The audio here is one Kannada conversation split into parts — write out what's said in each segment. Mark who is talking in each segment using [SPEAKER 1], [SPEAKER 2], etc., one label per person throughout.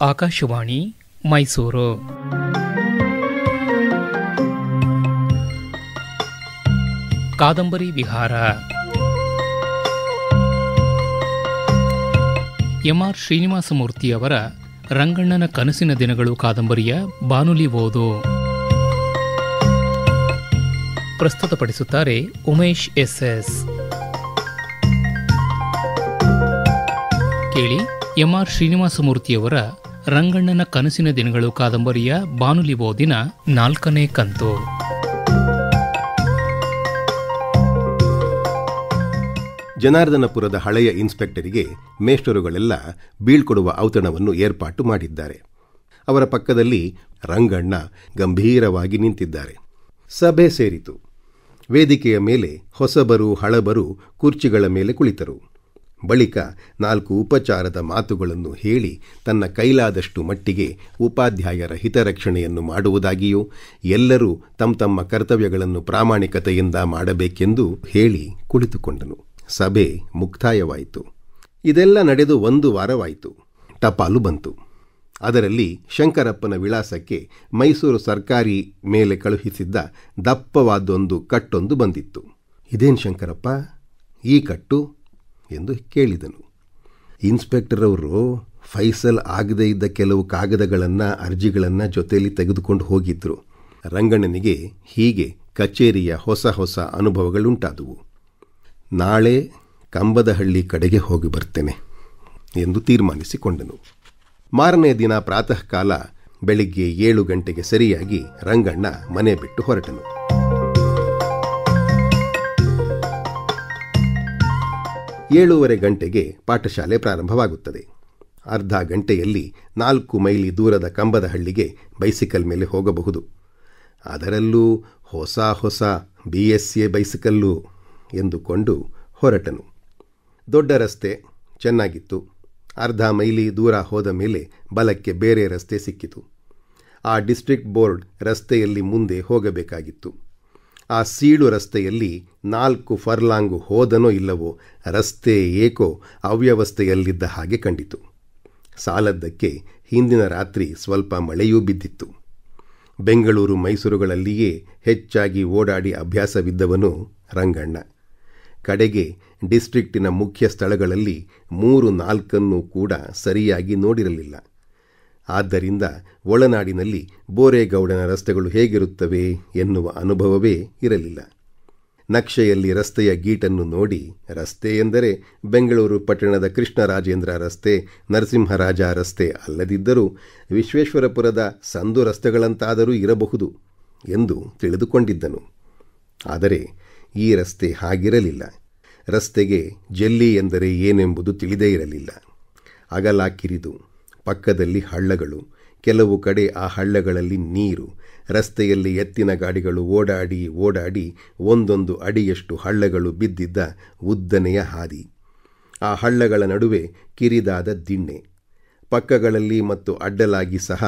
[SPEAKER 1] ಆಕಾಶವಾಣಿ ಮೈಸೂರು. ಕಾದಂಬರಿ ವಿಹಾರ. ಎಂ.ಆರ್. ಶ್ರೀನಿವಾಸಮೂರ್ತಿಯವರ ರಂಗಣ್ಣನ ಕನಸಿನ ದಿನಗಳು ಕಾದಂಬರಿಯ ಬಾನುಲಿ ಓದು. ಪ್ರಸ್ತುತಪಡಿಸುತ್ತಾರೆ ಉಮೇಶ್ ಎಸ್. ಕೇಳಿ, ಎಂ.ಆರ್. ಶ್ರೀನಿವಾಸಮೂರ್ತಿಯವರ ರಂಗಣ್ಣನ ಕನಸಿನ ದಿನಗಳು ಕಾದಂಬರಿಯ ಬಾನುಲಿ ಓದಿನ 4ನೇ ಕಂತು.
[SPEAKER 2] ಜನಾರ್ದನಪುರದ ಹಳೆಯ ಇನ್ಸ್ಪೆಕ್ಟರಿಗೆ ಮೇಷ್ಟರುಗಳೆಲ್ಲ ಬೀಳ್ಕೊಡುವ ಔತಣವನ್ನು ಏರ್ಪಾಟು ಮಾಡಿದ್ದಾರೆ. ಅವರ ಪಕ್ಕದಲ್ಲಿ ರಂಗಣ್ಣ ಗಂಭೀರವಾಗಿ ನಿಂತಿದ್ದಾರೆ. ಸಭೆ ಸೇರಿತು. ವೇದಿಕೆಯ ಮೇಲೆ ಹೊಸಬರು ಹಳಬರು ಕುರ್ಚಿಗಳ ಮೇಲೆ ಕುಳಿತರು. ಬಳಿಕ 4 ಉಪಚಾರದ ಮಾತುಗಳನ್ನು ಹೇಳಿ ತನ್ನ ಕೈಲಾದಷ್ಟು ಮಟ್ಟಿಗೆ ಉಪಾಧ್ಯಾಯರ ಹಿತರಕ್ಷಣೆಯನ್ನು ಮಾಡುವುದಾಗಿಯೂ ಎಲ್ಲರೂ ತಮ್ಮ ತಮ್ಮ ಕರ್ತವ್ಯಗಳನ್ನು ಪ್ರಾಮಾಣಿಕತೆಯಿಂದ ಮಾಡಬೇಕೆಂದು ಹೇಳಿ ಕುಳಿತುಕೊಂಡನು. ಸಭೆ ಮುಕ್ತಾಯವಾಯಿತು. ಇದೆಲ್ಲ ನಡೆದು 1 ವಾರವಾಯಿತು. ಟಪಾಲು ಬಂತು. ಅದರಲ್ಲಿ ಶಂಕರಪ್ಪನ ವಿಳಾಸಕ್ಕೆ ಮೈಸೂರು ಸರ್ಕಾರಿ ಮೇಲೆ ಕಳುಹಿಸಿದ್ದ ದಪ್ಪವಾದೊಂದು ಕಟ್ಟೊಂದು ಬಂದಿತ್ತು. ಇದೇನು ಶಂಕರಪ್ಪ, ಈ ಕಟ್ಟು ಎಂದು ಕೇಳಿದನು. ಇನ್ಸ್ಪೆಕ್ಟರ್ ಅವರು ಫೈಸಲ್ ಆಗದೇ ಇದ್ದ ಕೆಲವು ಕಾಗದಗಳನ್ನು ಅರ್ಜಿಗಳನ್ನು ಜೊತೆಯಲ್ಲಿ ತೆಗೆದುಕೊಂಡು ಹೋಗಿದ್ರು. ರಂಗಣ್ಣನಿಗೆ ಹೀಗೆ ಕಚೇರಿಯ ಹೊಸ ಹೊಸ ಅನುಭವಗಳುಂಟಾದುವು. ನಾಳೆ ಕಂಬದಹಳ್ಳಿ ಕಡೆಗೆ ಹೋಗಿ ಬರ್ತೇನೆ ಎಂದು ತೀರ್ಮಾನಿಸಿಕೊಂಡನು. ಮಾರನೇ ದಿನ ಪ್ರಾತಃ ಕಾಲ ಬೆಳಿಗ್ಗೆ 7 ಗಂಟೆಗೆ ಸರಿಯಾಗಿ ರಂಗಣ್ಣ ಮನೆ ಬಿಟ್ಟು ಹೊರಟನು. ಏಳೂವರೆ ಗಂಟೆಗೆ ಪಾಠಶಾಲೆ ಪ್ರಾರಂಭವಾಗುತ್ತದೆ. ಅರ್ಧ ಗಂಟೆಯಲ್ಲಿ 4 ಮೈಲಿ ದೂರದ ಕಂಬದಹಳ್ಳಿಗೆ ಬೈಸಿಕಲ್ ಮೇಲೆ ಹೋಗಬಹುದು. ಅದರಲ್ಲೂ ಹೊಸ ಹೊಸ BSA ಬೈಸಿಕಲ್ಲು ಎಂದುಕೊಂಡು ಹೊರಟನು. ದೊಡ್ಡ ರಸ್ತೆ ಚೆನ್ನಾಗಿತ್ತು. ಅರ್ಧ ಮೈಲಿ ದೂರ ಹೋದ ಮೇಲೆ ಬಲಕ್ಕೆ ಬೇರೆ ರಸ್ತೆ ಸಿಕ್ಕಿತು. ಆ ಡಿಸ್ಟ್ರಿಕ್ಟ್ ಬೋರ್ಡ್ ರಸ್ತೆಯಲ್ಲಿ ಮುಂದೆ ಹೋಗಬೇಕಾಗಿತ್ತು. ಆ ಸೀಳು ರಸ್ತೆಯಲ್ಲಿ 4 ಫರ್ಲಾಂಗು ಹೋದನೋ ಇಲ್ಲವೋ ರಸ್ತೆ ಏಕೋ ಅವ್ಯವಸ್ಥೆಯಲ್ಲಿದ್ದ ಹಾಗೆ ಕಂಡಿತು. ಸಾಲದ್ದಕ್ಕೆ ಹಿಂದಿನ ರಾತ್ರಿ ಸ್ವಲ್ಪ ಮಳೆಯೂ ಬಿದ್ದಿತ್ತು. ಬೆಂಗಳೂರು ಮೈಸೂರುಗಳಲ್ಲಿಯೇ ಹೆಚ್ಚಾಗಿ ಓಡಾಡಿ ಅಭ್ಯಾಸವಿದ್ದವನು ರಂಗಣ್ಣ. ಕಡೆಗೆ ಡಿಸ್ಟ್ರಿಕ್ಟಿನ ಮುಖ್ಯ ಸ್ಥಳಗಳಲ್ಲಿ 3-4 ಕೂಡ ಸರಿಯಾಗಿ ನೋಡಿರಲಿಲ್ಲ. ಆದ್ದರಿಂದ ಒಳನಾಡಿನಲ್ಲಿ ಬೋರೇಗೌಡನ ರಸ್ತೆಗಳು ಹೇಗಿರುತ್ತವೆ ಎನ್ನುವ ಅನುಭವವೇ ಇರಲಿಲ್ಲ. ನಕ್ಷೆಯಲ್ಲಿ ರಸ್ತೆಯ ಗೀಟನ್ನು ನೋಡಿ ರಸ್ತೆ ಎಂದರೆ ಬೆಂಗಳೂರು ಪಟ್ಟಣದ ಕೃಷ್ಣರಾಜೇಂದ್ರ ರಸ್ತೆ, ನರಸಿಂಹರಾಜ ರಸ್ತೆ ಅಲ್ಲದಿದ್ದರೂ ವಿಶ್ವೇಶ್ವರಪುರದ ಸಂದು ರಸ್ತೆಗಳಂತಾದರೂ ಇರಬಹುದು ಎಂದು ತಿಳಿದುಕೊಂಡಿದ್ದನು. ಆದರೆ ಈ ರಸ್ತೆ ಹಾಗಿರಲಿಲ್ಲ. ರಸ್ತೆಗೆ ಜಲ್ಲಿ ಎಂದರೆ ಏನೆಂಬುದು ತಿಳಿದೇ ಇರಲಿಲ್ಲ. ಅಗಲ ಕಿರಿದು, ಪಕ್ಕದಲ್ಲಿ ಹಳ್ಳಗಳು, ಕೆಲವು ಕಡೆ ಆ ಹಳ್ಳಗಳಲ್ಲಿ ನೀರು, ರಸ್ತೆಯಲ್ಲಿ ಎತ್ತಿನ ಗಾಡಿಗಳು ಓಡಾಡಿ ಓಡಾಡಿ 1 ಅಡಿಯಷ್ಟು ಹಳ್ಳಗಳು ಬಿದ್ದಿದ್ದ ಉದ್ದನೆಯ ಹಾದಿ. ಆ ಹಳ್ಳಗಳ ನಡುವೆ ಕಿರಿದಾದ ದಿಣ್ಣೆ, ಪಕ್ಕಗಳಲ್ಲಿ ಮತ್ತು ಅಡ್ಡಲಾಗಿ ಸಹ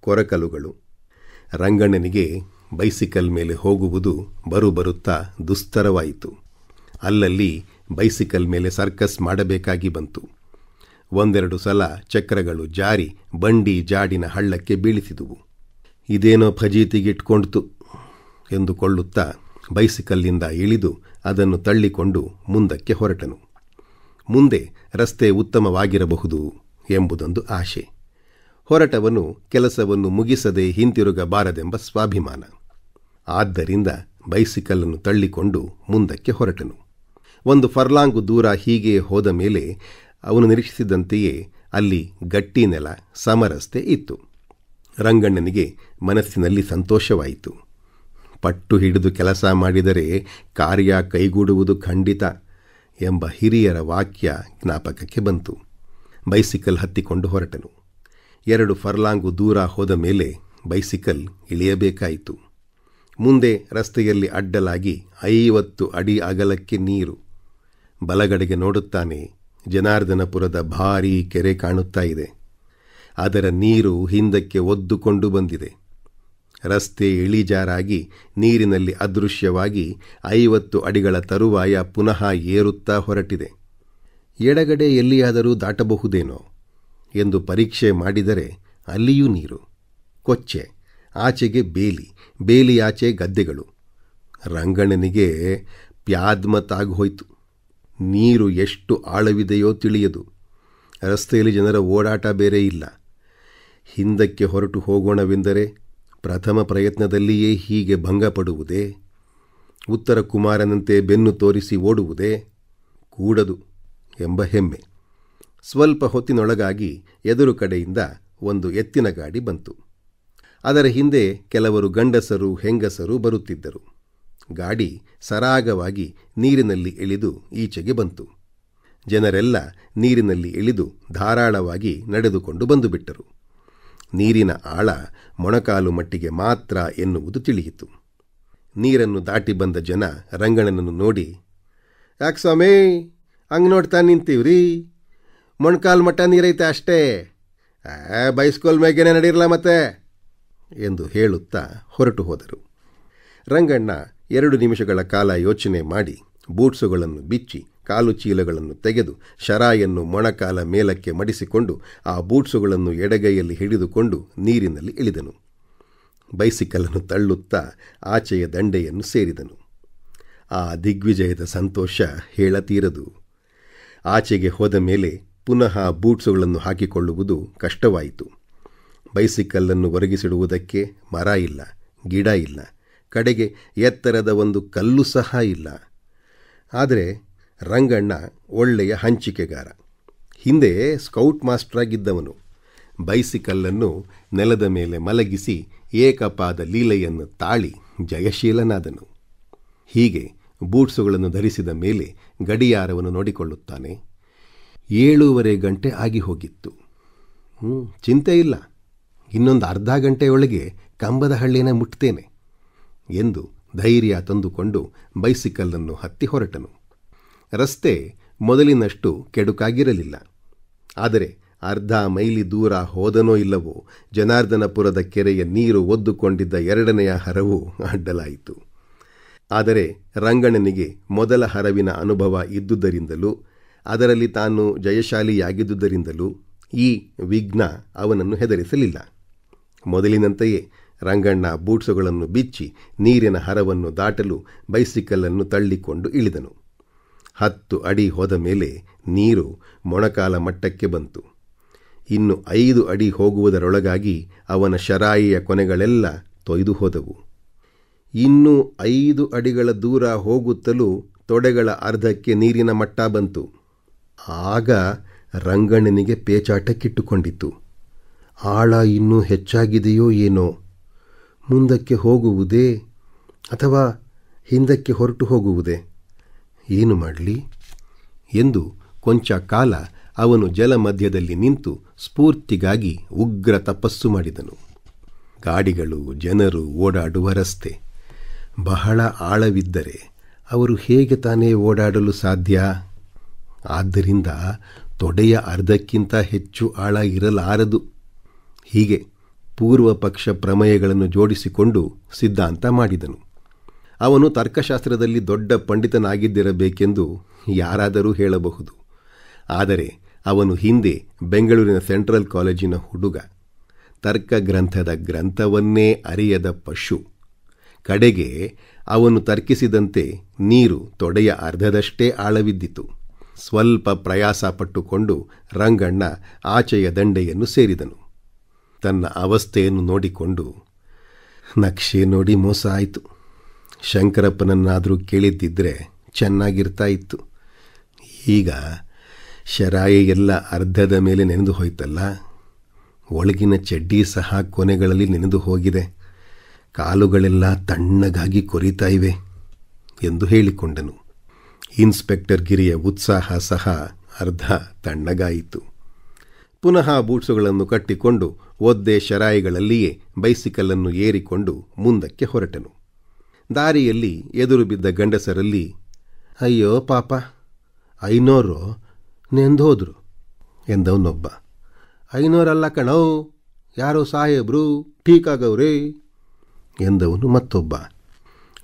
[SPEAKER 2] ಕೊರಕಲುಗಳು. ರಂಗಣ್ಣನಿಗೆ ಬೈಸಿಕಲ್ ಮೇಲೆ ಹೋಗುವುದು ಬರುತ್ತಾ ದುಸ್ತರವಾಯಿತು. ಅಲ್ಲಲ್ಲಿ ಬೈಸಿಕಲ್ ಮೇಲೆ ಸರ್ಕಸ್ ಮಾಡಬೇಕಾಗಿ ಬಂತು. 1-2 ಸಲ ಚಕ್ರಗಳು ಜಾರಿ ಬಂಡಿ ಜಾಡಿನ ಹಳ್ಳಕ್ಕೆ ಬೀಳಿಸಿದುವು. ಇದೇನೋ ಫಜೀತಿಗಿಟ್ಕೊಂಡಿತು ಎಂದುಕೊಳ್ಳುತ್ತಾ ಬೈಸಿಕಲ್ಲಿಂದ ಇಳಿದು ಅದನ್ನು ತಳ್ಳಿಕೊಂಡು ಮುಂದಕ್ಕೆ ಹೊರಟನು. ಮುಂದೆ ರಸ್ತೆ ಉತ್ತಮವಾಗಿರಬಹುದು ಎಂಬುದೊಂದು ಆಶೆ. ಹೊರಟವನು ಕೆಲಸವನ್ನು ಮುಗಿಸದೆ ಹಿಂತಿರುಗಬಾರದೆಂಬ ಸ್ವಾಭಿಮಾನ. ಆದ್ದರಿಂದ ಬೈಸಿಕಲ್ಲನ್ನು ತಳ್ಳಿಕೊಂಡು ಮುಂದಕ್ಕೆ ಹೊರಟನು. 1 ಫರ್ಲಾಂಗು ದೂರ ಹೀಗೆ ಹೋದ ಮೇಲೆ ಅವನು ನಿರೀಕ್ಷಿಸಿದಂತೆಯೇ ಅಲ್ಲಿ ಗಟ್ಟಿ ನೆಲ, ಸಮರಸ್ತೆ ಇತ್ತು. ರಂಗಣ್ಣನಿಗೆ ಮನಸ್ಸಿನಲ್ಲಿ ಸಂತೋಷವಾಯಿತು. ಪಟ್ಟು ಹಿಡಿದು ಕೆಲಸ ಮಾಡಿದರೆ ಕಾರ್ಯ ಕೈಗೂಡುವುದು ಖಂಡಿತ ಎಂಬ ಹಿರಿಯರ ವಾಕ್ಯ ಜ್ಞಾಪಕಕ್ಕೆ ಬಂತು. ಬೈಸಿಕಲ್ ಹತ್ತಿಕೊಂಡು ಹೊರಟನು. 2 ಫರ್ಲಾಂಗು ದೂರ ಹೋದ ಮೇಲೆ ಬೈಸಿಕಲ್ ಇಳಿಯಬೇಕಾಯಿತು. ಮುಂದೆ ರಸ್ತೆಯಲ್ಲಿ ಅಡ್ಡಲಾಗಿ 50 ಅಡಿ ಅಗಲಕ್ಕೆ ನೀರು. ಬಲಗಡೆಗೆ ನೋಡುತ್ತಾನೆ. ಜನಾರ್ದನಪುರದ ಭಾರೀ ಕೆರೆ ಕಾಣುತ್ತಾ ಇದೆ. ಅದರ ನೀರು ಹಿಂದಕ್ಕೆ ಒದ್ದುಕೊಂಡು ಬಂದಿದೆ. ರಸ್ತೆ ಇಳಿಜಾರಾಗಿ ನೀರಿನಲ್ಲಿ ಅದೃಶ್ಯವಾಗಿ 50 ಅಡಿಗಳ ತರುವಾಯ ಪುನಃ ಏರುತ್ತಾ ಹೊರಟಿದೆ. ಎಡಗಡೆ ಎಲ್ಲಿಯಾದರೂ ದಾಟಬಹುದೇನೋ ಎಂದು ಪರೀಕ್ಷೆ ಮಾಡಿದರೆ ಅಲ್ಲಿಯೂ ನೀರು, ಕೊಚ್ಚೆ, ಆಚೆಗೆ ಬೇಲಿ, ಬೇಲಿ ಆಚೆ ಗದ್ದೆಗಳು. ರಂಗಣ್ಣನಿಗೆ ಪ್ಯಾದ್ಮತ್ತಾಗೋಯ್ತು. ನೀರು ಎಷ್ಟು ಆಳವಿದೆಯೋ ತಿಳಿಯದು. ರಸ್ತೆಯಲ್ಲಿ ಜನರ ಓಡಾಟ ಬೇರೆ ಇಲ್ಲ. ಹಿಂದಕ್ಕೆ ಹೊರಟು ಹೋಗೋಣವೆಂದರೆ ಪ್ರಥಮ ಪ್ರಯತ್ನದಲ್ಲಿಯೇ ಹೀಗೆ ಭಂಗಪಡುವುದೇ? ಉತ್ತರ ಕುಮಾರನಂತೆ ಬೆನ್ನು ತೋರಿಸಿ ಓಡುವುದೇ? ಕೂಡದು ಎಂಬ ಹೆಮ್ಮೆ. ಸ್ವಲ್ಪ ಹೊತ್ತಿನೊಳಗಾಗಿ ಎದುರು ಕಡೆಯಿಂದ ಒಂದು ಎತ್ತಿನ ಗಾಡಿ ಬಂತು. ಅದರ ಹಿಂದೆ ಕೆಲವರು ಗಂಡಸರು ಹೆಂಗಸರು ಬರುತ್ತಿದ್ದರು. ಗಾಡಿ ಸರಾಗವಾಗಿ ನೀರಿನಲ್ಲಿ ಇಳಿದು ಈಚೆಗೆ ಬಂತು. ಜನರೆಲ್ಲ ನೀರಿನಲ್ಲಿ ಇಳಿದು ಧಾರಾಳವಾಗಿ ನಡೆದುಕೊಂಡು ಬಂದುಬಿಟ್ಟರು. ನೀರಿನ ಆಳ ಮೊಣಕಾಲು ಮಟ್ಟಿಗೆ ಮಾತ್ರ ಎನ್ನುವುದು ತಿಳಿಯಿತು. ನೀರನ್ನು ದಾಟಿ ಬಂದ ಜನ ರಂಗಣ್ಣನನ್ನು ನೋಡಿ, ಯಾಕೆ ಸ್ವಾಮಿ ಹಂಗೆ ನೋಡ್ತಾ ನಿಂತೀವ್ರಿ? ಮೊಣಕಾಲು ಮಟ್ಟ ನೀರೈತೆ ಅಷ್ಟೇ, ಬೈಸ್ಕೋಲ್ ಮೇಗೇನೆ ನಡೀರಲ್ಲ ಮತ್ತೆ ಎಂದು ಹೇಳುತ್ತಾ ಹೊರಟು ಹೋದರು. ರಂಗಣ್ಣ 2 ನಿಮಿಷಗಳ ಕಾಲ ಯೋಚನೆ ಮಾಡಿ ಬೂಟ್ಸುಗಳನ್ನು ಬಿಚ್ಚಿ ಕಾಲು ಚೀಲಗಳನ್ನು ತೆಗೆದು ಶರಾಯನ್ನು ಮೊಣಕಾಲ ಮೇಲಕ್ಕೆ ಮಡಿಸಿಕೊಂಡು ಆ ಬೂಟ್ಸುಗಳನ್ನು ಎಡಗೈಯಲ್ಲಿ ಹಿಡಿದುಕೊಂಡು ನೀರಿನಲ್ಲಿ ಇಳಿದನು. ಬೈಸಿಕಲನ್ನು ತಳ್ಳುತ್ತಾ ಆಚೆಯ ದಂಡೆಯನ್ನು ಸೇರಿದನು. ಆ ದಿಗ್ವಿಜಯದ ಸಂತೋಷ ಹೇಳತೀರದು. ಆಚೆಗೆ ಹೋದ ಮೇಲೆ ಪುನಃ ಬೂಟ್ಸುಗಳನ್ನು ಹಾಕಿಕೊಳ್ಳುವುದು ಕಷ್ಟವಾಯಿತು. ಬೈಸಿಕಲ್ಲನ್ನು ಒರಗಿಸಿಡುವುದಕ್ಕೆ ಮರ ಇಲ್ಲ, ಗಿಡ ಇಲ್ಲ, ಕಡೆಗೆ ಎತ್ತರದ ಒಂದು ಕಲ್ಲು ಸಹ ಇಲ್ಲ. ಆದರೆ ರಂಗಣ್ಣ ಒಳ್ಳೆಯ ಹಂಚಿಕೆಗಾರ. ಹಿಂದೆ ಸ್ಕೌಟ್ ಮಾಸ್ಟರಾಗಿದ್ದವನು. ಬೈಸಿಕಲ್ಲನ್ನು ನೆಲದ ಮೇಲೆ ಮಲಗಿಸಿ ಏಕಪಾದ ಲೀಲೆಯನ್ನು ತಾಳಿ ಜಯಶೀಲನಾದನು. ಹೀಗೆ ಬೂಟ್ಸುಗಳನ್ನು ಧರಿಸಿದ ಮೇಲೆ ಗಡಿಯಾರವನ್ನು ನೋಡಿಕೊಳ್ಳುತ್ತಾನೆ. 7:30 ಗಂಟೆ ಆಗಿ ಹೋಗಿತ್ತು. ಚಿಂತೆ ಇಲ್ಲ, ಇನ್ನೊಂದು ಅರ್ಧ ಗಂಟೆಯೊಳಗೆ ಕಂಬದ ಹಳ್ಳಿನ ಮುಟ್ತೇನೆ ಎಂದು ಧೈರ್ಯ ತಂದುಕೊಂಡು ಬೈಸಿಕಲ್ಲನ್ನು ಹತ್ತಿ ಹೊರಟನು. ರಸ್ತೆ ಮೊದಲಿನಷ್ಟು ಕೆಡುಕಾಗಿರಲಿಲ್ಲ. ಆದರೆ ಅರ್ಧ ಮೈಲಿ ದೂರ ಹೋದನೋ ಇಲ್ಲವೋ ಜನಾರ್ದನಪುರದ ಕೆರೆಯ ನೀರು ಒದ್ದುಕೊಂಡಿದ್ದ 2ನೆಯ ಹರವು ಅಡ್ಡಲಾಯಿತು. ಆದರೆ ರಂಗಣ್ಣನಿಗೆ ಮೊದಲ ಹರವಿನ ಅನುಭವ ಇದ್ದುದರಿಂದಲೂ ಅದರಲ್ಲಿ ತಾನು ಜಯಶಾಲಿಯಾಗಿದ್ದುದರಿಂದಲೂ ಈ ವಿಘ್ನ ಅವನನ್ನು ಹೆದರಿಸಲಿಲ್ಲ. ಮೊದಲಿನಂತೆಯೇ ರಂಗಣ್ಣ ಬೂಟ್ಸುಗಳನ್ನು ಬಿಚ್ಚಿ ನೀರಿನ ಹರವನ್ನು ದಾಟಲು ಬೈಸಿಕಲ್ಲನ್ನು ತಳ್ಳಿಕೊಂಡು ಇಳಿದನು. 10 ಅಡಿ ಹೋದ ಮೇಲೆ ನೀರು ಮೊಣಕಾಲ ಮಟ್ಟಕ್ಕೆ ಬಂತು. ಇನ್ನು 5 ಅಡಿ ಹೋಗುವುದರೊಳಗಾಗಿ ಅವನ ಶರಾಯಿಯ ಕೊನೆಗಳೆಲ್ಲ ತೊಯ್ದು ಹೋದವು. ಇನ್ನೂ 5 ಅಡಿಗಳ ದೂರ ಹೋಗುತ್ತಲೂ ತೊಡೆಗಳ ಅರ್ಧಕ್ಕೆ ನೀರಿನ ಮಟ್ಟ ಬಂತು. ಆಗ ರಂಗಣ್ಣನಿಗೆ ಪೇಚಾಟಕ್ಕಿಟ್ಟುಕೊಂಡಿತು. ಆಳ ಇನ್ನೂ ಹೆಚ್ಚಾಗಿದೆಯೋ ಏನೋ, ಮುಂದಕ್ಕೆ ಹೋಗುವುದೇ ಅಥವಾ ಹಿಂದಕ್ಕೆ ಹೊರಟು ಹೋಗುವುದೇ, ಏನು ಮಾಡಲಿ ಎಂದು ಕೊಂಚ ಕಾಲ ಅವನು ಜಲಮಧ್ಯದಲ್ಲಿ ನಿಂತು ಸ್ಫೂರ್ತಿಗಾಗಿ ಉಗ್ರ ತಪಸ್ಸು ಮಾಡಿದನು. ಗಾಡಿಗಳು ಜನರು ಓಡಾಡುವ ರಸ್ತೆ. ಬಹಳ ಆಳವಿದ್ದರೆ ಅವರು ಹೇಗೆ ತಾನೇ ಓಡಾಡಲು ಸಾಧ್ಯ? ಆದ್ದರಿಂದ ತೊಡೆಯ ಅರ್ಧಕ್ಕಿಂತ ಹೆಚ್ಚು ಆಳ ಇರಲಾರದು. ಹೀಗೆ ಪೂರ್ವ ಪಕ್ಷ ಪ್ರಮೇಯಗಳನ್ನು ಜೋಡಿಸಿಕೊಂಡು ಸಿದ್ಧಾಂತ ಮಾಡಿದನು. ಅವನು ತರ್ಕಶಾಸ್ತ್ರದಲ್ಲಿ ದೊಡ್ಡ ಪಂಡಿತನಾಗಿದ್ದಿರಬೇಕೆಂದು ಯಾರಾದರೂ ಹೇಳಬಹುದು. ಆದರೆ ಅವನು ಹಿಂದೆ ಬೆಂಗಳೂರಿನ ಸೆಂಟ್ರಲ್ ಕಾಲೇಜಿನ ಹುಡುಗ, ತರ್ಕ ಗ್ರಂಥದ ಗ್ರಂಥವನ್ನೇ ಅರಿಯದ ಪಶು. ಕಡೆಗೆ ಅವನು ತರ್ಕಿಸಿದಂತೆ ನೀರು ತೊಡೆಯ ಅರ್ಧದಷ್ಟೇ ಆಳವಿದ್ದಿತು. ಸ್ವಲ್ಪ ಪ್ರಯಾಸ ಪಟ್ಟುಕೊಂಡು ರಂಗಣ್ಣ ಆಚೆಯ ದಂಡೆಯನ್ನು ಸೇರಿದನು. ತನ್ನ ಅವಸ್ಥೆಯನ್ನು ನೋಡಿಕೊಂಡು, ನಕ್ಷೆ ನೋಡಿ ಮೋಸ ಆಯಿತು, ಶಂಕರಪ್ಪನನ್ನಾದರೂ ಕೇಳಿದ್ದಿದ್ರೆ ಚೆನ್ನಾಗಿರ್ತಾ ಇತ್ತು. ಈಗ ಶರಾಯಿ ಎಲ್ಲ ಅರ್ಧದ ಮೇಲೆ ನೆನೆದು ಹೋಯ್ತಲ್ಲ, ಒಳಗಿನ ಚಡ್ಡಿ ಸಹ ಕೊನೆಗಳಲ್ಲಿ ನೆನೆದು ಹೋಗಿದೆ, ಕಾಲುಗಳೆಲ್ಲ ತಣ್ಣಗಾಗಿ ಕೊರಿತಾ ಇವೆ ಎಂದು ಹೇಳಿಕೊಂಡನು. ಇನ್ಸ್ಪೆಕ್ಟರ್ ಗಿರಿಯ ಉತ್ಸಾಹ ಸಹ ಅರ್ಧ ತಣ್ಣಗಾಯಿತು. ಪುನಃ ಬೂಟ್ಸುಗಳನ್ನು ಕಟ್ಟಿಕೊಂಡು ಒದ್ದೆ ಶರಾಯಿಗಳಲ್ಲಿಯೇ ಬೈಸಿಕಲ್ಲನ್ನು ಏರಿಕೊಂಡು ಮುಂದಕ್ಕೆ ಹೊರಟನು. ದಾರಿಯಲ್ಲಿ ಎದುರು ಬಿದ್ದ ಗಂಡಸರಲ್ಲಿ, ಅಯ್ಯೋ ಪಾಪ 500 ನೆಂದೋದ್ರು ಎಂದವನೊಬ್ಬ. 500 ಅಲ್ಲ ಕಣೋ, ಯಾರೋ ಸಾಹೇಬ್ರು ಠೀಕಾಗವ್ರೇ ಎಂದವನು ಮತ್ತೊಬ್ಬ.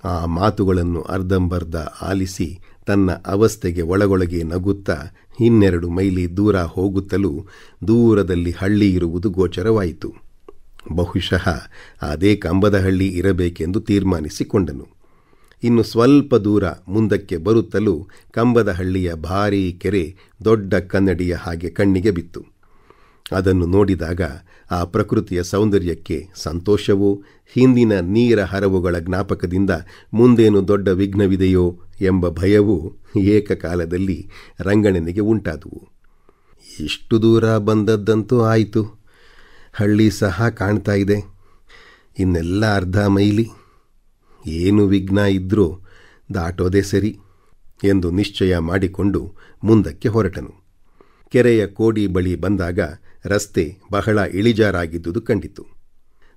[SPEAKER 2] ಆ ಮಾತುಗಳನ್ನು ಅರ್ಧಂಬರ್ಧ ಆಲಿಸಿ ತನ್ನ ಅವಸ್ಥೆಗೆ ಒಳಗೊಳಗೆ ನಗುತ್ತಾ ಇನ್ನೆರಡು ಮೈಲಿ ದೂರ ಹೋಗುತ್ತಲೂ ದೂರದಲ್ಲಿ ಹಳ್ಳಿ ಇರುವುದು ಗೋಚರವಾಯಿತು. ಬಹುಶಃ ಅದೇ ಕಂಬದಹಳ್ಳಿ ಇರಬೇಕೆಂದು ತೀರ್ಮಾನಿಸಿಕೊಂಡನು. ಇನ್ನು ಸ್ವಲ್ಪ ದೂರ ಮುಂದಕ್ಕೆ ಬರುತ್ತಲೂ ಕಂಬದಹಳ್ಳಿಯ ಭಾರೀ ಕೆರೆ ದೊಡ್ಡ ಕನ್ನಡಿಯ ಹಾಗೆ ಕಣ್ಣಿಗೆ ಬಿತ್ತು. ಅದನ್ನು ನೋಡಿದಾಗ ಆ ಪ್ರಕೃತಿಯ ಸೌಂದರ್ಯಕ್ಕೆ ಸಂತೋಷವೋ, ಹಿಂದಿನ ನೀರ ಹರವುಗಳ ಜ್ಞಾಪಕದಿಂದ ಮುಂದೇನು ದೊಡ್ಡ ವಿಘ್ನವಿದೆಯೋ ಎಂಬ ಭಯವೂ ಏಕಕಾಲದಲ್ಲಿ ರಂಗಣ್ಣನಿಗೆ ಉಂಟಾದುವು. ಇಷ್ಟು ದೂರ ಬಂದದ್ದಂತೂ ಆಯಿತು, ಹಳ್ಳಿ ಸಹ ಕಾಣ್ತಾ ಇದೆ, ಇನ್ನೆಲ್ಲ ಅರ್ಧ ಮೈಲಿ, ಏನು ವಿಘ್ನ ಇದ್ರೂ ದಾಟೋದೇ ಸರಿ ಎಂದು ನಿಶ್ಚಯ ಮಾಡಿಕೊಂಡು ಮುಂದಕ್ಕೆ ಹೊರಟನು. ಕೆರೆಯ ಕೋಡಿ ಬಳಿ ಬಂದಾಗ ರಸ್ತೆ ಬಹಳ ಇಳಿಜಾರಾಗಿದ್ದುದು ಕಂಡಿತು.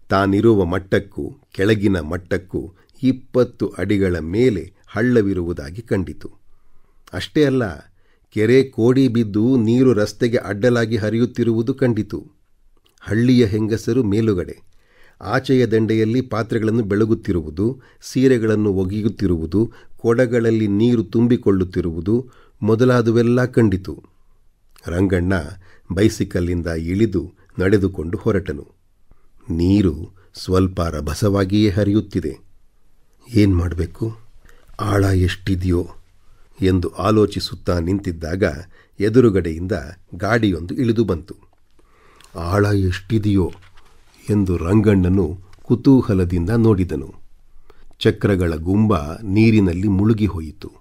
[SPEAKER 2] ತಾನಿರುವ ಮಟ್ಟಕ್ಕೂ ಕೆಳಗಿನ ಮಟ್ಟಕ್ಕೂ 20 ಅಡಿಗಳ ಮೇಲೆ ಹಳ್ಳವಿರುವುದಾಗಿ ಕಂಡಿತು. ಅಷ್ಟೇ ಅಲ್ಲ, ಕೆರೆ ಕೋಡಿ ಬಿದ್ದು ನೀರು ರಸ್ತೆಗೆ ಅಡ್ಡಲಾಗಿ ಹರಿಯುತ್ತಿರುವುದು ಕಂಡಿತು. ಹಳ್ಳಿಯ ಹೆಂಗಸರು ಮೇಲುಗಡೆ, ಆಚೆಯ ದಂಡೆಯಲ್ಲಿ ಪಾತ್ರೆಗಳನ್ನು ಬೆಳಗುತ್ತಿರುವುದು, ಸೀರೆಗಳನ್ನು ಒಗೆಯುತ್ತಿರುವುದು, ಕೊಡಗಳಲ್ಲಿ ನೀರು ತುಂಬಿಕೊಳ್ಳುತ್ತಿರುವುದು ಮೊದಲಾದುವೆಲ್ಲ ಕಂಡಿತು. ರಂಗಣ್ಣ ಬೈಸಿಕಲ್ಲಿಂದ ಇಳಿದು ನಡೆದುಕೊಂಡು ಹೊರಟನು. ನೀರು ಸ್ವಲ್ಪ ರಭಸವಾಗಿಯೇ ಹರಿಯುತ್ತಿದೆ. ಏನು ಮಾಡಬೇಕು, ಆಳ ಎಷ್ಟಿದೆಯೋ ಎಂದು ಆಲೋಚಿಸುತ್ತಾ ನಿಂತಿದ್ದಾಗ ಎದುರುಗಡೆಯಿಂದ ಗಾಡಿಯೊಂದು ಇಳಿದು ಬಂತು. ಆಳ ಎಷ್ಟಿದೆಯೋ ಎಂದು ರಂಗಣ್ಣನು ಕುತೂಹಲದಿಂದ ನೋಡಿದನು. ಚಕ್ರಗಳ ಗುಂಬ ನೀರಿನಲ್ಲಿ ಮುಳುಗಿ ಹೋಯಿತು.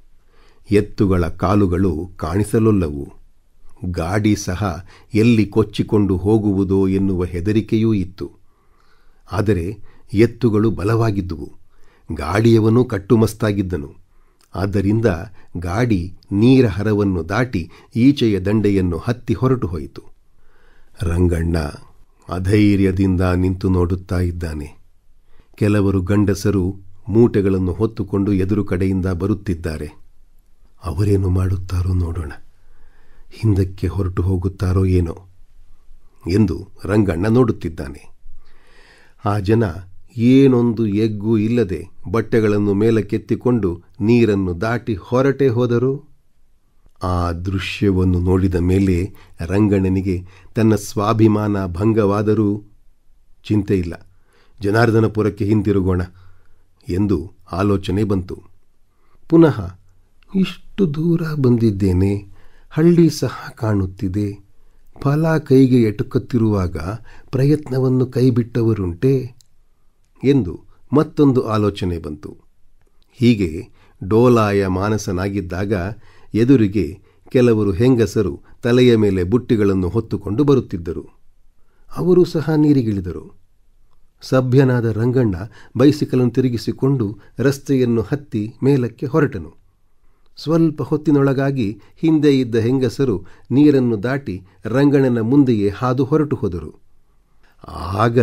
[SPEAKER 2] ಎತ್ತುಗಳ ಕಾಲುಗಳು ಕಾಣಿಸಲೊಲ್ಲವು. ಗಾಡಿ ಸಹ ಎಲ್ಲಿ ಕೊಚ್ಚಿಕೊಂಡು ಹೋಗುವುದೋ ಎನ್ನುವ ಹೆದರಿಕೆಯೂ ಇತ್ತು. ಆದರೆ ಎತ್ತುಗಳು ಬಲವಾಗಿದ್ದುವು. ಗಾಡಿಯವನು ಕಟ್ಟುಮಸ್ತಾಗಿದ್ದನು. ಆದ್ದರಿಂದ ಗಾಡಿ ನೀರ ಹರವನ್ನು ದಾಟಿ ಈಚೆಯ ದಂಡೆಯನ್ನು ಹತ್ತಿ ಹೊರಟು ಹೋಯಿತು. ರಂಗಣ್ಣ ಅಧೈರ್ಯದಿಂದ ನಿಂತು ನೋಡುತ್ತಾ ಇದ್ದಾನೆ. ಕೆಲವರು ಗಂಡಸರು ಮೂಟೆಗಳನ್ನು ಹೊತ್ತುಕೊಂಡು ಎದುರು ಕಡೆಯಿಂದ ಬರುತ್ತಿದ್ದಾರೆ. ಅವರೇನು ಮಾಡುತ್ತಾರೋ ನೋಡೋಣ, ಹಿಂದಕ್ಕೆ ಹೊರಟು ಹೋಗುತ್ತಾರೋ ಏನೋ ಎಂದು ರಂಗಣ್ಣ ನೋಡುತ್ತಿದ್ದಾನೆ. ಆ ಜನ ಏನೊಂದು ಎಗ್ಗೂ ಇಲ್ಲದೆ ಬಟ್ಟೆಗಳನ್ನು ಮೇಲಕ್ಕೆತ್ತಿಕೊಂಡು ನೀರನ್ನು ದಾಟಿ ಹೊರಟೇ ಹೋದರು. ಆ ದೃಶ್ಯವನ್ನು ನೋಡಿದ ಮೇಲೆ ರಂಗಣ್ಣನಿಗೆ ತನ್ನ ಸ್ವಾಭಿಮಾನ ಭಂಗವಾದರೂ ಚಿಂತೆ ಇಲ್ಲ, ಜನಾರ್ದನಪುರಕ್ಕೆ ಹಿಂತಿರುಗೋಣ ಎಂದು ಆಲೋಚನೆ ಬಂತು. ಪುನಃ ಇಷ್ಟು ದೂರ ಬಂದಿದ್ದೇನೆ, ಹಳ್ಳಿ ಸಹ ಕಾಣುತ್ತಿದೆ, ಫಲ ಕೈಗೆ ಎಟುಕುತ್ತಿರುವಾಗ ಪ್ರಯತ್ನವನ್ನು ಕೈಬಿಟ್ಟವರುಂಟೆ ಎಂದು ಮತ್ತೊಂದು ಆಲೋಚನೆ ಬಂತು. ಹೀಗೆ ಡೋಲಾಯ ಮಾನಸನಾಗಿದ್ದಾಗ ಎದುರಿಗೆ ಕೆಲವರು ಹೆಂಗಸರು ತಲೆಯ ಮೇಲೆ ಬುಟ್ಟಿಗಳನ್ನು ಹೊತ್ತುಕೊಂಡು ಬರುತ್ತಿದ್ದರು. ಅವರು ಸಹ ನೀರಿಗಿಳಿದರು. ಸಭ್ಯನಾದ ರಂಗಣ್ಣ ಬೈಸಿಕಲನ್ನು ತಿರುಗಿಸಿಕೊಂಡು ರಸ್ತೆಯನ್ನು ಹತ್ತಿ ಮೇಲಕ್ಕೆ ಹೊರಟನು. ಸ್ವಲ್ಪ ಹೊತ್ತಿನೊಳಗಾಗಿ ಹಿಂದೆ ಇದ್ದ ಹೆಂಗಸರು ನೀರನ್ನು ದಾಟಿ ರಂಗಣ್ಣನ ಮುಂದೆಯೇ ಹಾದು ಹೊರಟು ಹೋದರು. ಆಗ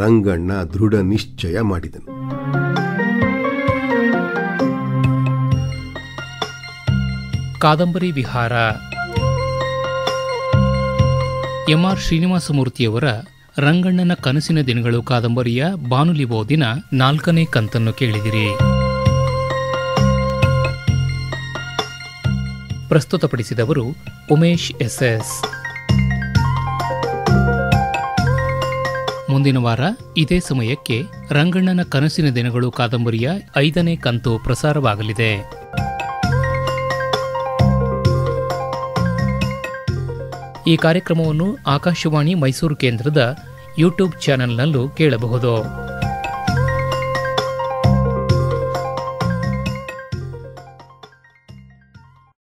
[SPEAKER 2] ರಂಗಣ್ಣ ದೃಢ ನಿಶ್ಚಯ ಮಾಡಿದನು.
[SPEAKER 1] ಕಾದಂಬರಿ ವಿಹಾರ ಎಂ.ಆರ್. ಶ್ರೀನಿವಾಸಮೂರ್ತಿಯವರ ರಂಗಣ್ಣನ ಕನಸಿನ ದಿನಗಳು ಕಾದಂಬರಿಯ ಬಾನುಲಿ ಓದಿನ 4ನೇ ಕಂತನ್ನು ಕೇಳಿದಿರಿ. ಪ್ರಸ್ತುತಪಡಿಸಿದವರು ಉಮೇಶ್ ಎಸ್. ಮುಂದಿನ ವಾರ ಇದೇ ಸಮಯಕ್ಕೆ ರಂಗಣ್ಣನ ಕನಸಿನ ದಿನಗಳು ಕಾದಂಬರಿಯ 5ನೇ ಕಂತು ಪ್ರಸಾರವಾಗಲಿದೆ. ಈ ಕಾರ್ಯಕ್ರಮವನ್ನು ಆಕಾಶವಾಣಿ ಮೈಸೂರು ಕೇಂದ್ರದ ಯೂಟ್ಯೂಬ್ ಚಾನೆಲ್ನಲ್ಲೂ ಕೇಳಬಹುದು.